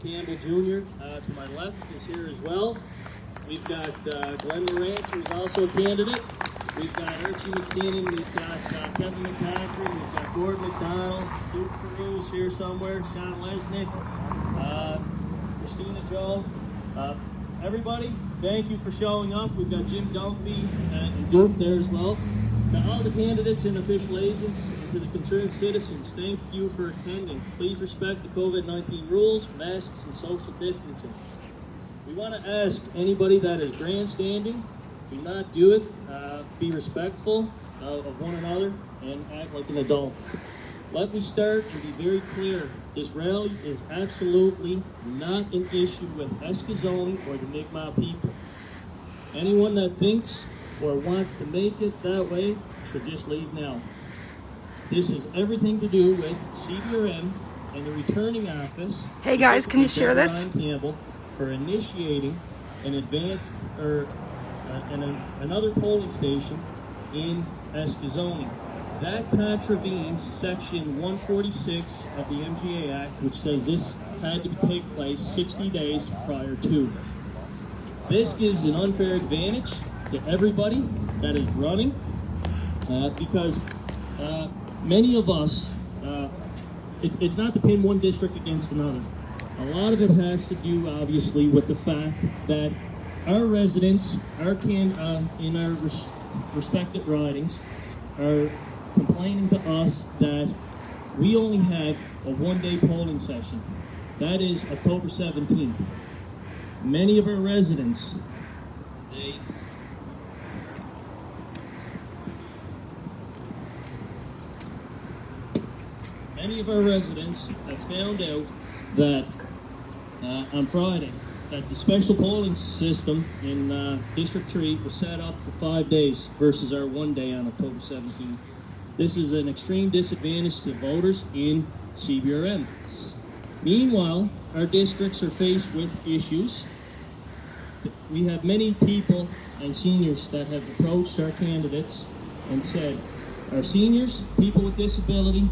Campbell Jr. To my left is here as well. We've got Glenn Morant, who's also a candidate. We've got Archie McKinnon, we've got Kevin McCaffrey, we've got Gordon McDonald, Duke Peru's here somewhere, Sean Lesnick, Christina Joe. Everybody, thank you for showing up. We've got Jim Dunphy and Duke there as well. To all the candidates and official agents, and to the concerned citizens, thank you for attending. Please respect the COVID-19 rules, masks, and social distancing. We want to ask anybody that is grandstanding, do not do it. Be respectful of one another and act like an adult. Let me start and be very clear. This rally is absolutely not an issue with Eskazoni or the Mi'kmaq people. Anyone that thinks or wants to make it that way should just leave now. This has everything to do with CBRM and the returning office. Hey guys, can you share this? Campbell for initiating an advanced or another polling station in Eskazoni. That contravenes Section 146 of the MGA Act, which says this had to take place 60 days prior to. This gives an unfair advantage to everybody that is running because many of us, it's not to pin one district against another. A lot of it has to do, obviously, with the fact that our residents, in our respective ridings, are complaining to us that we only have a one-day polling session. That is October 17th. Many of our residents, have found out that on Friday, that the special polling system in District 3 was set up for 5 days versus our 1 day on October 17th. This is an extreme disadvantage to voters in CBRM. Meanwhile, our districts are faced with issues. We have many people and seniors that have approached our candidates and said, our seniors, people with disability,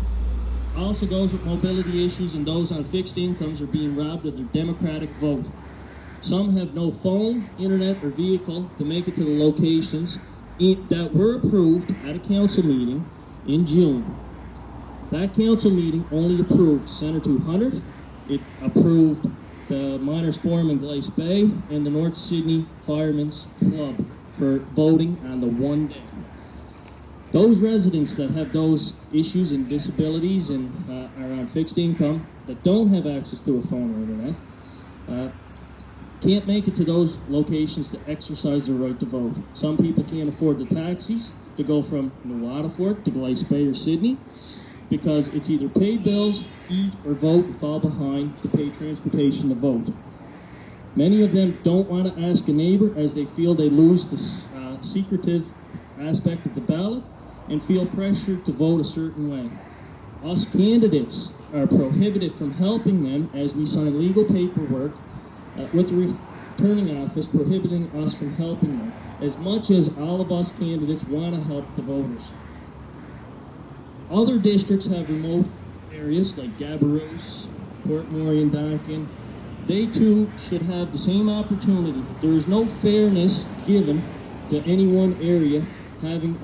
also those with mobility issues and those on fixed incomes are being robbed of their democratic vote. Some have no phone, internet, or vehicle to make it to the locations that were approved at a council meeting in June. That council meeting only approved Center 200, it approved the Miners Forum in Glace Bay, and the North Sydney Firemen's Club for voting on the 1 day. Those residents that have those issues and disabilities and are on fixed income that don't have access to a phone or internet can't make it to those locations to exercise their right to vote. Some people can't afford the taxis to go from Nuwatafort to Glace Bay or Sydney because it's either pay bills, eat, or vote and fall behind to pay transportation to vote. Many of them don't want to ask a neighbor as they feel they lose the secretive aspect of the ballot and feel pressured to vote a certain way. Us candidates are prohibited from helping them as we sign legal paperwork with the returning office prohibiting us from helping them, as much as all of us candidates want to help the voters. Other districts have remote areas like Gabarus, Port Morey, and Donkin. They too should have the same opportunity. There is no fairness given to any one area having,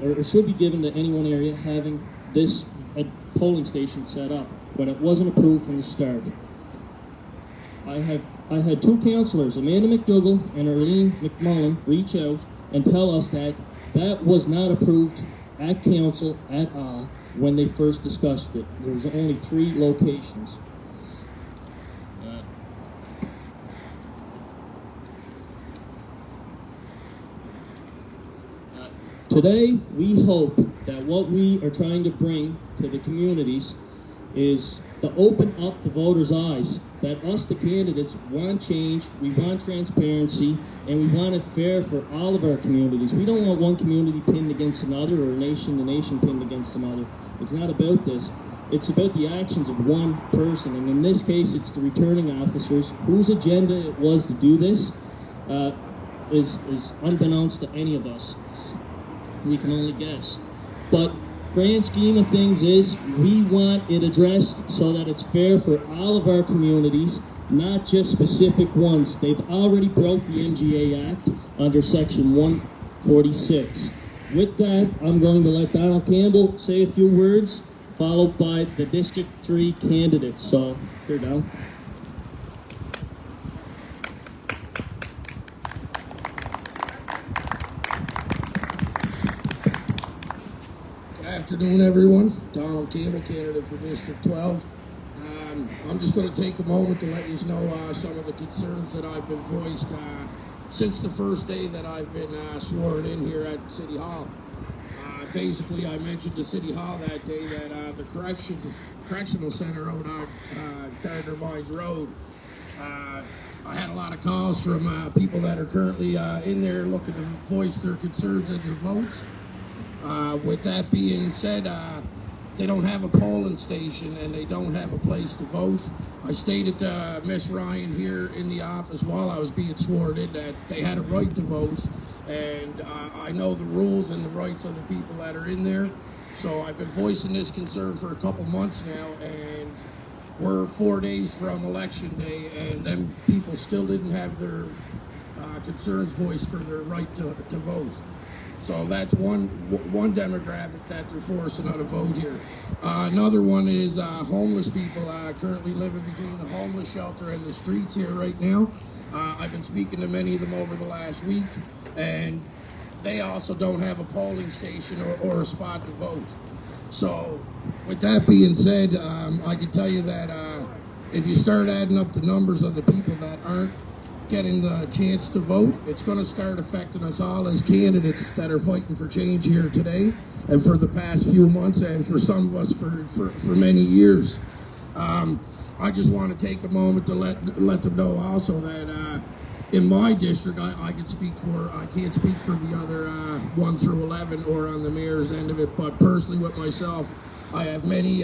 or should be given to any one area having this polling station set up when it wasn't approved from the start. I had two councillors, Amanda McDougall and Arlene McMullen, reach out and tell us that that was not approved at council at all when they first discussed it. There was only 3 locations. Today, we hope that what we are trying to bring to the communities is to open up the voters' eyes, that us, the candidates, want change, we want transparency, and we want it fair for all of our communities. We don't want one community pinned against another or a nation pinned against another. It's not about this. It's about the actions of one person, and in this case, it's the returning officers whose agenda it was to do this is unbeknownst to any of us. We can only guess. But grand scheme of things is we want it addressed so that it's fair for all of our communities, not just specific ones. They've already broke the MGA Act under Section 146. With that, I'm going to let Donald Campbell say a few words, followed by the District 3 candidates. So, here, Donald. Good afternoon, everyone. Donald Campbell, candidate for District 12. I'm just going to take a moment to let you know some of the concerns that I've been voiced since the first day that I've been sworn in here at City Hall. Basically, I mentioned to City Hall that day that the correctional center out on Gardner Mines Road, I had a lot of calls from people that are currently in there looking to voice their concerns and their votes. With that being said, they don't have a polling station and they don't have a place to vote. I stated to Miss Ryan here in the office while I was being sworn in that they had a right to vote, and I know the rules and the rights of the people that are in there. So I've been voicing this concern for a couple months now, and we're 4 days from Election Day, and them people still didn't have their concerns voiced for their right to vote. So that's one demographic that they're forcing out a vote here. Another one is homeless people currently living between the homeless shelter and the streets here right now. I've been speaking to many of them over the last week, and they also don't have a polling station or a spot to vote. So with that being said, I can tell you that if you start adding up the numbers of the people that aren't getting the chance to vote, it's going to start affecting us all as candidates that are fighting for change here today and for the past few months, and for some of us for many years. I just want to take a moment to let them know also that in my district, I can't speak for the other 1 through 11 or on the mayor's end of it, but personally with myself, I have many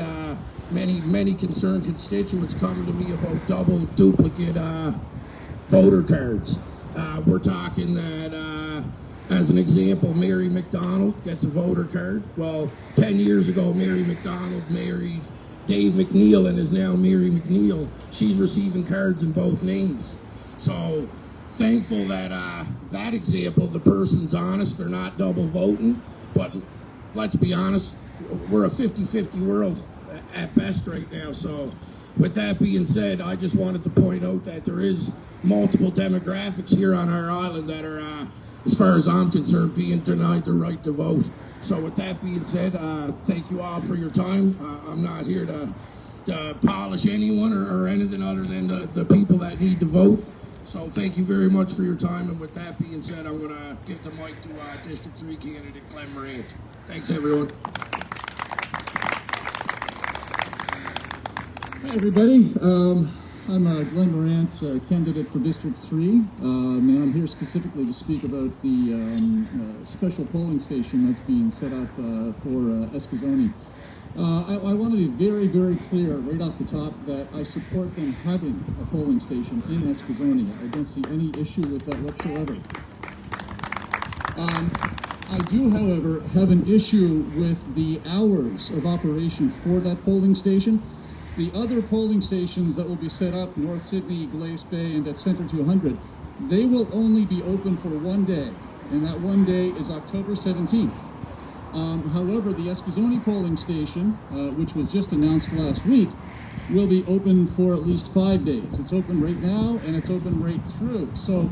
concerned constituents coming to me about double, duplicate voter cards. We're talking that, as an example, Mary McDonald gets a voter card. Well, 10 years ago, Mary McDonald married Dave McNeil and is now Mary McNeil. She's receiving cards in both names. So thankful that that example, the person's honest, they're not double voting, but let's be honest, we're a 50-50 world at best right now. So with that being said, I just wanted to point out that there is multiple demographics here on our island that are, as far as I'm concerned, being denied the right to vote. So with that being said, thank you all for your time. I'm not here to polish anyone or anything other than the people that need to vote. So thank you very much for your time. And with that being said, I'm going to give the mic to District 3 candidate Glenn Morant. Thanks, everyone. Hi, everybody. I'm Glenn Morant, candidate for District 3, and I'm here specifically to speak about the special polling station that's being set up for Escazone. I want to be very, very clear right off the top that I support them having a polling station in Escazone. I don't see any issue with that whatsoever. I do, however, have an issue with the hours of operation for that polling station. The other polling stations that will be set up, North Sydney, Glace Bay, and at Centre 200, they will only be open for one day, and that one day is October 17th. However, the Escazone polling station, which was just announced last week, will be open for at least 5 days. It's open right now, and it's open right through. So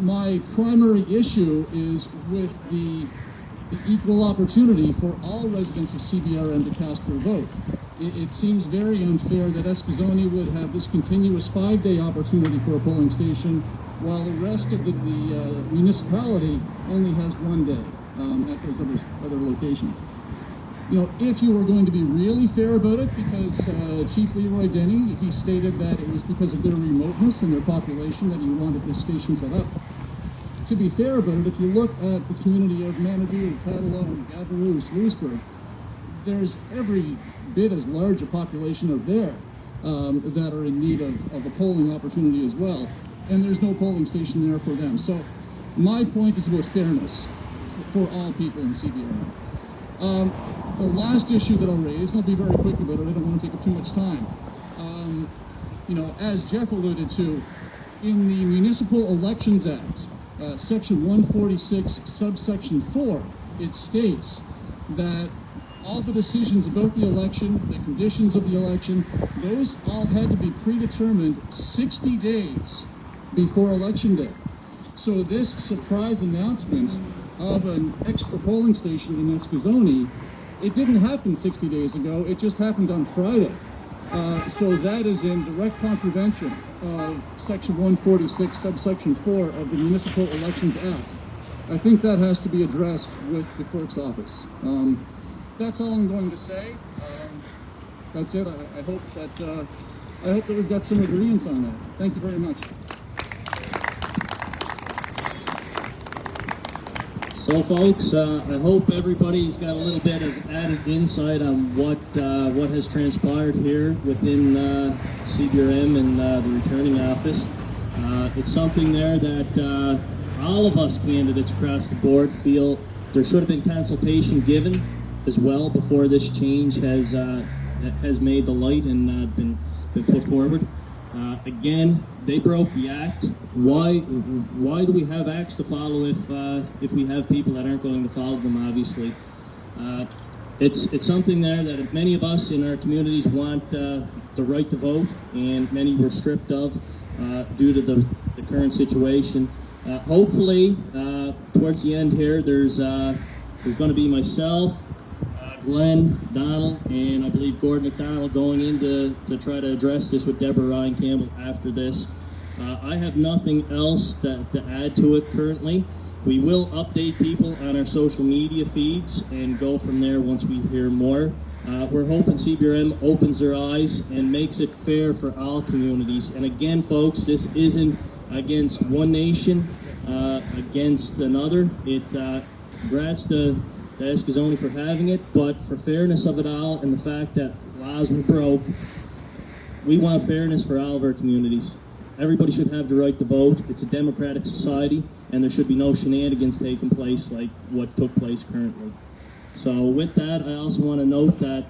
my primary issue is with the equal opportunity for all residents of CBRM to cast their vote. It seems very unfair that Escazone would have this continuous 5-day opportunity for a polling station, while the rest of the municipality only has 1 day at those other locations. You know, if you were going to be really fair about it, because Chief Leroy Denny, he stated that it was because of their remoteness and their population that he wanted this station set up. To be fair about it, if you look at the community of Manitou, Catalone, Gavarous, Lewisburg, there's every bit as large a population out there that are in need of a polling opportunity as well, and there's no polling station there for them. So my point is about fairness for all people in CBRM. The last issue that I'll raise, and I'll be very quick about it, I don't want to take up too much time. As Jeff alluded to, in the Municipal Elections Act, Section 146, subsection 4, it states that all the decisions about the election, the conditions of the election, those all had to be predetermined 60 days before Election Day. So this surprise announcement of an extra polling station in Eskazoni, it didn't happen 60 days ago, it just happened on Friday. So that is in direct contravention of Section 146, subsection 4 of the Municipal Elections Act. I think that has to be addressed with the clerk's office. That's all I'm going to say. That's it. I hope that we've got some agreements on that. Thank you very much. So, folks, I hope everybody's got a little bit of added insight on what has transpired here within CBRM and the returning office. It's something there that all of us candidates across the board feel there should have been consultation given as well before this change has made the light and been put forward. Again, they broke the act. Why do we have acts to follow if we have people that aren't going to follow them? Obviously, it's something there that many of us in our communities want the right to vote, and many were stripped of due to the current situation. Hopefully, towards the end here, there's going to be myself, Glenn, Donald, and I believe Gordon McDonald going in to try to address this with Deborah Ryan Campbell after this. I have nothing else to add to it currently. We will update people on our social media feeds and go from there once we hear more. We're hoping CBRM opens their eyes and makes it fair for all communities. And again, folks, this isn't against one nation, against another. Congrats to Eskazoni for having it, but for fairness of it all and the fact that laws were broke, we want fairness for all of our communities. Everybody should have the right to vote. It's a democratic society, and there should be no shenanigans taking place like what took place currently. So with that, I also want to note that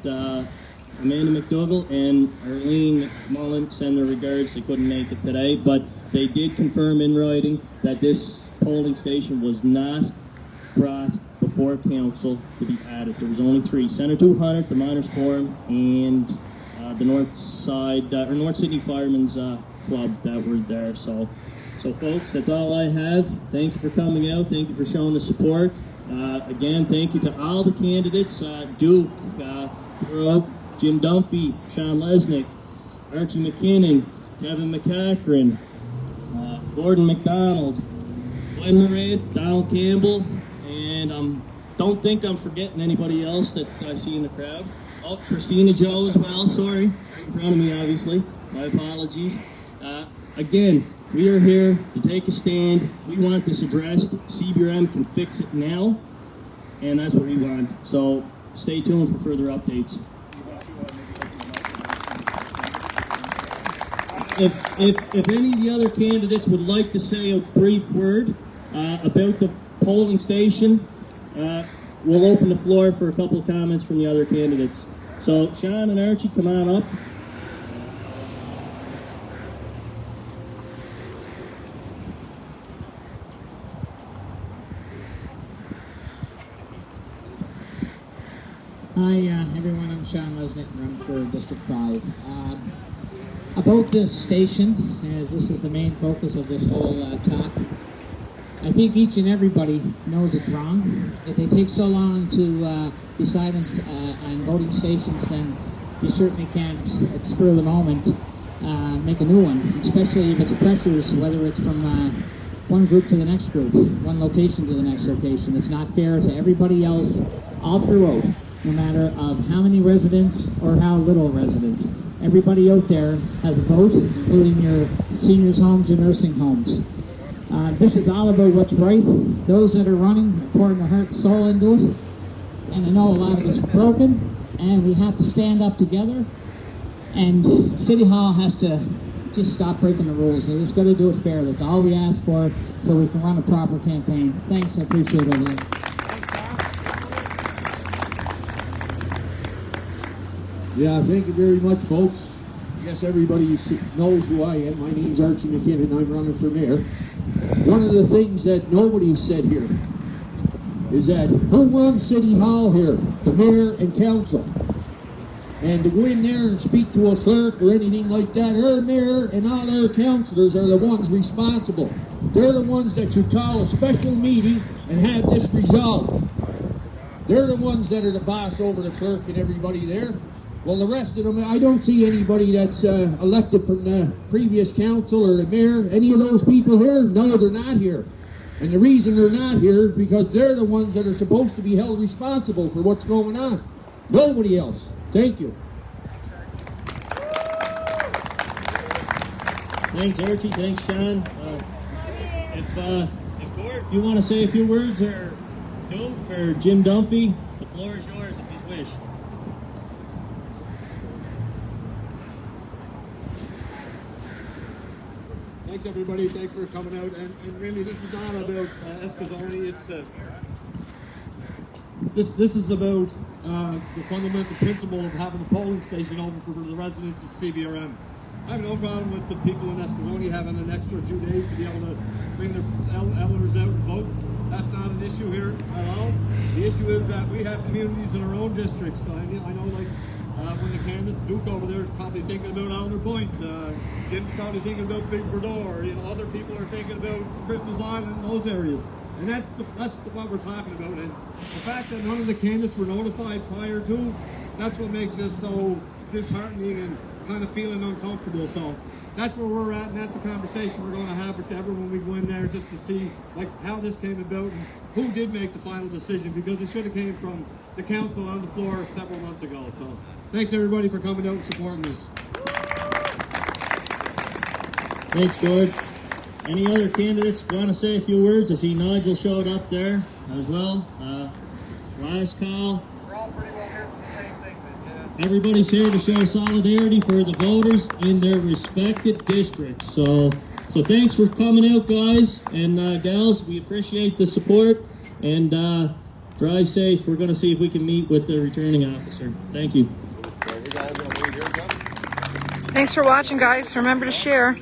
Amanda McDougall and Arlene McMullen send their regards. They couldn't make it today, but they did confirm in writing that this polling station was not brought before council to be added. There was only 3: Center 200, the Miners Forum, and the North Sydney Firemen's Club that were there. So folks, that's all I have. Thank you for coming out. Thank you for showing the support. Again, thank you to all the candidates: Duke, Jim Dunphy, Sean Lesnick, Archie McKinnon, Kevin McCachran, Gordon McDonald, Glenn Murray, Donald Campbell, and don't think I'm forgetting anybody else that I see in the crowd. Oh, Christina Joe as well, sorry. Right in front of me, obviously. My apologies. Again, we are here to take a stand. We want this addressed. CBRM can fix it now, and that's what we want. So stay tuned for further updates. If any of the other candidates would like to say a brief word about the polling station, we'll open the floor for a couple of comments from the other candidates. So Sean and Archie, come on up. Hi everyone, I'm Sean Lesnick, run for District 5. About this station, as this is the main focus of this whole talk, I think each and everybody knows it's wrong. If they take so long to decide on voting stations, then you certainly can't, at spur of the moment, make a new one, especially if it's pressures, whether it's from one group to the next group, one location to the next location. It's not fair to everybody else all throughout, no matter of how many residents or how little residents. Everybody out there has a vote, including your seniors' homes, your nursing homes. This is all about what's right. Those that are running are pouring their heart and soul into it. And I know a lot of us are broken, and we have to stand up together. And City Hall has to just stop breaking the rules. They just got to do it fair. That's all we ask for, so we can run a proper campaign. Thanks, I appreciate it. Yeah, thank you very much, folks. I guess everybody knows who I am. My name's Archie McKinnon. I'm running for mayor. One of the things that nobody said here is that who runs City Hall here? The mayor and council. And to go in there and speak to a clerk or anything like that, our mayor and all our councillors are the ones responsible. They're the ones that should call a special meeting and have this resolved. They're the ones that are the boss over the clerk and everybody there. Well, the rest of them, I don't see anybody that's elected from the previous council or the mayor. Any of those people here? No, they're not here. And the reason they're not here is because they're the ones that are supposed to be held responsible for what's going on. Nobody else. Thank you. Thanks, Archie. Thanks, Sean. If Gord, you want to say a few words, or Duke, or Jim Dunphy, the floor is yours if you wish. Thanks everybody, thanks for coming out, and really this is not about Escazone, it's this is about the fundamental principle of having a polling station open for the residents of CBRM. I have no problem with the people in Escazone having an extra few days to be able to bring their elders out and vote. That's not an issue here at all. The issue is that we have communities in our own districts. I know like when the candidates, Duke over there is probably thinking about Alder Point, Jim's probably thinking about Big Verdor, other people are thinking about Christmas Island, those areas. And that's what we're talking about. And the fact that none of the candidates were notified prior to, that's what makes this so disheartening and kind of feeling uncomfortable. So that's where we're at, and that's the conversation we're going to have with everyone when we go in there, just to see like how this came about and who did make the final decision, because it should have came from the council on the floor several months ago. So thanks everybody for coming out and supporting us. Thanks, Gord. Any other candidates want to say a few words? I see Nigel showed up there as well. Last call. We're all pretty well here for the same thing. Everybody's here to show solidarity for the voters in their respective districts. So thanks for coming out, guys and gals. We appreciate the support, and drive safe. We're going to see if we can meet with the returning officer. Thank you. Thanks for watching, guys. Remember to share.